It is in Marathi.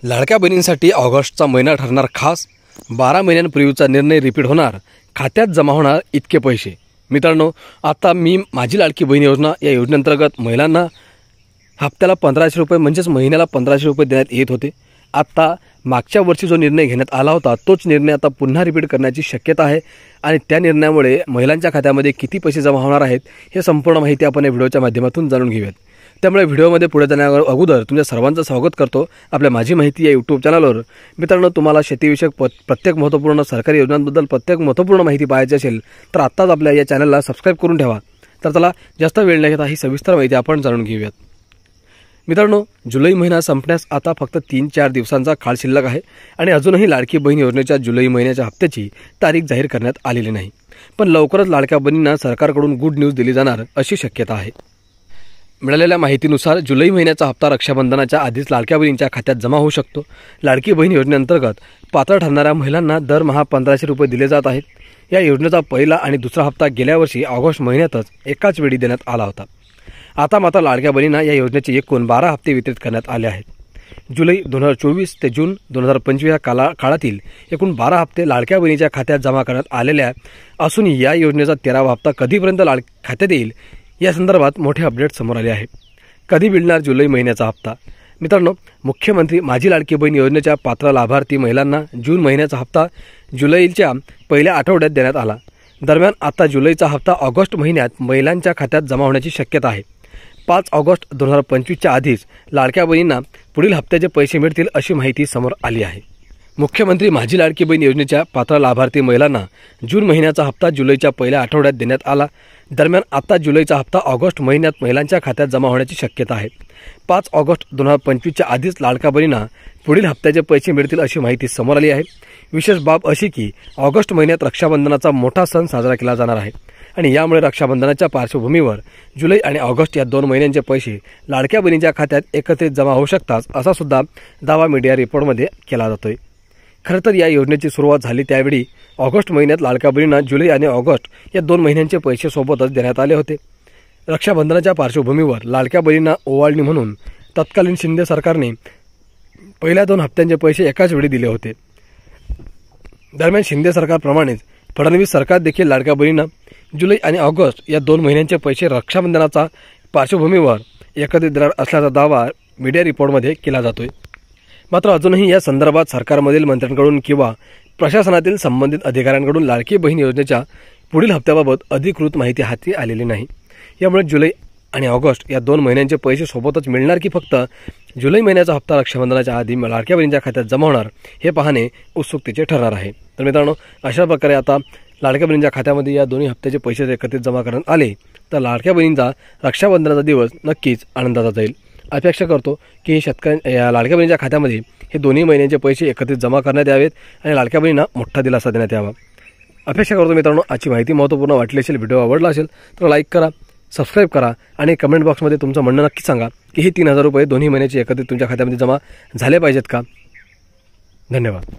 लाडक्या बहिणींसाठी ऑगस्टचा महिना ठरणार खास। 12 महिन्यांपूर्वीचा निर्णय रिपीट होणार, खात्यात जमा होणार इतके पैसे। मित्रांनो, आता मी माझी लाडकी बहीण योजना या योजनेअंतर्गत महिलांना हप्त्याला 1500 रुपये म्हणजेच महिन्याला 1500 रुपये देण्यात येत होते। आता मागच्या वर्षी जो निर्णय घेण्यात आला होता तोच निर्णय आता पुन्हा रिपीट करण्याची शक्यता आहे आणि त्या निर्णयामुळे महिलांच्या खात्यामध्ये किती पैसे जमा होणार आहेत हे संपूर्ण माहिती आपण या व्हिडिओच्या माध्यमातून जाणून घेऊयात। त्यामुळे व्हिडिओमध्ये पुढे जाण्याअगोदर तुमच्या सर्वांचं स्वागत करतो आपल्या माझी माहिती या यूट्यूब चॅनलवर। मित्रांनो, तुम्हाला शेतीविषयक प्रत्येक महत्त्वपूर्ण सरकारी योजनांबद्दल प्रत्येक महत्त्वपूर्ण माहिती पाहायची असेल तर आत्ताच आपल्या या चॅनलला सबस्क्राइब करून ठेवा। तर चला जास्त वेळ न घेता ही सविस्तर माहिती आपण जाणून घेऊयात। मित्रांनो, जुलै महिना संपण्यास आता फक्त 3-4 दिवसांचा काळ शिल्लक आहे आणि अजूनही लाडकी बहीण योजनेच्या जुलै महिन्याच्या हप्त्याची तारीख जाहीर करण्यात आलेली नाही। पण लवकरच लाडक्या बहिणींना सरकारकडून गुड न्यूज दिली जाणार अशी शक्यता आहे। मिळालेल्या माहितीनुसार जुलै महिन्याचा हप्ता रक्षाबंधनाच्या आधीच लाडक्या बहिणींच्या खात्यात जमा होऊ शकतो। लाडकी बहीण योजनेअंतर्गत पात्र ठरणाऱ्या महिलांना दरमहा 1500 रुपये दिले जात आहेत। या योजनेचा पहिला आणि दुसरा हप्ता गेल्या वर्षी ऑगस्ट महिन्यातच एकाच वेळी देण्यात आला होता। आता मात्र लाडक्या बहिणींना या योजनेचे एकूण 12 हप्ते वितरित करण्यात आले आहेत। जुलै 2024 ते जून 2025 या काळातील एकूण 12 हप्ते लाडक्या बहिणीच्या खात्यात जमा करण्यात आलेल्या असून या योजनेचा 13वा हप्ता कधीपर्यंत खात्यात येईल या संदर्भात मोठे अपडेट समोर आले आहे। कधी मिळणार जुलै महिन्याचा हप्ता? मित्रांनो, मुख्यमंत्री माझी लाडकी बहीण योजनेच्या पात्र लाभार्थी महिलांना जून महिन्याचा हप्ता जुलैच्या पहिल्या आठवड्यात देण्यात आला। दरम्यान आता जुलैचा हप्ता ऑगस्ट महिन्यात महिलांच्या खात्यात जमा होण्याची शक्यता आहे। 5 ऑगस्ट 2025च्या आधीच लाडक्या बहिणींना पुढील हप्त्याचे पैसे मिळतील अशी माहिती समोर आली आहे। मुख्यमंत्री माझी लाडकी बहीण योजनेच्या पात्र लाभार्थी महिलांना जून महिन्याचा हप्ता जुलैच्या पहिल्या आठवड्यात देण्यात आला। दरम्यान आता जुलैचा हप्ता ऑगस्ट महिन्यात महिलांच्या खात्यात जमा होण्याची शक्यता आहे। 5 ऑगस्ट 2025च्या आधीच लाडक्या बहिणींना पुढील हप्त्याचे पैसे मिळतील अशी माहिती समोर आली आहे। विशेष बाब अशी की ऑगस्ट महिन्यात रक्षाबंधनाचा मोठा सण साजरा केला जाणार आहे आणि यामुळे रक्षाबंधनाच्या पार्श्वभूमीवर जुलै आणि ऑगस्ट या 2 महिन्यांचे पैसे लाडक्या बहिणींच्या खात्यात एकत्रित जमा होऊ शकतात असा सुद्धा दावा मीडिया रिपोर्टमध्ये केला जातोय। खरं तर या योजनेची सुरुवात झाली त्यावेळी ऑगस्ट महिन्यात लाडक्या बहिणींना जुलै आणि ऑगस्ट या 2 महिन्यांचे पैसे सोबतच देण्यात आले होते। रक्षाबंधनाच्या पार्श्वभूमीवर लाडक्या बहिणींना ओवाळणी म्हणून तत्कालीन शिंदे सरकारने पहिल्या 2 हप्त्यांचे पैसे एकाच वेळी दिले होते। दरम्यान शिंदे सरकारप्रमाणेच फडणवीस सरकार देखील लाडक्या बहिणींना जुलै आणि ऑगस्ट या 2 महिन्यांचे पैसे रक्षाबंधनाचा पार्श्वभूमीवर एकत्रित देणार असल्याचा दावा मीडिया रिपोर्टमध्ये केला जातोय। मात्र अजूनही या संदर्भात सरकारमधील मंत्र्यांकडून किंवा प्रशासनातील संबंधित अधिकाऱ्यांकडून लाडकी बहीण योजनेच्या पुढील हप्त्याबाबत अधिकृत माहिती हाती आलेली नाही। यामुळे जुलै आणि ऑगस्ट या 2 महिन्यांचे पैसे सोबतच मिळणार की फक्त जुलै महिन्याचा हप्ता रक्षाबंधनाच्या आधी लाडक्या बहिणींच्या खात्यात जमा होणार हे पाहणे उत्सुकतेचे ठरणार आहे। तर मित्रांनो, अशा प्रकारे आता लाडक्या बहिणींच्या खात्यामध्ये या दोन्ही हप्त्याचे पैसे एकत्रित जमा करण्यात आले तर लाडक्या बहिणींचा रक्षाबंधनाचा दिवस नक्कीच आनंदाचा जाईल। अपेक्षा करतो की या लाडक्या बहिणीच्या खात्यामध्ये हे दोन्ही महिन्यांचे पैसे एकत्रित जमा करण्यात यावेत आणि लाडक्या बहिणींना मोठा दिलासा देण्यात यावा। अपेक्षा करतो मित्रांनो, आजची माहिती महत्त्वपूर्ण वाटली असेल, व्हिडिओ आवडला असेल तर लाईक करा, सबस्क्राईब करा आणि कमेंट बॉक्समध्ये तुमचं म्हणणं नक्की सांगा की हे 3000 रुपये दोन्ही महिन्याचे एकत्रित तुमच्या खात्यामध्ये जमा झाले पाहिजेत का? धन्यवाद।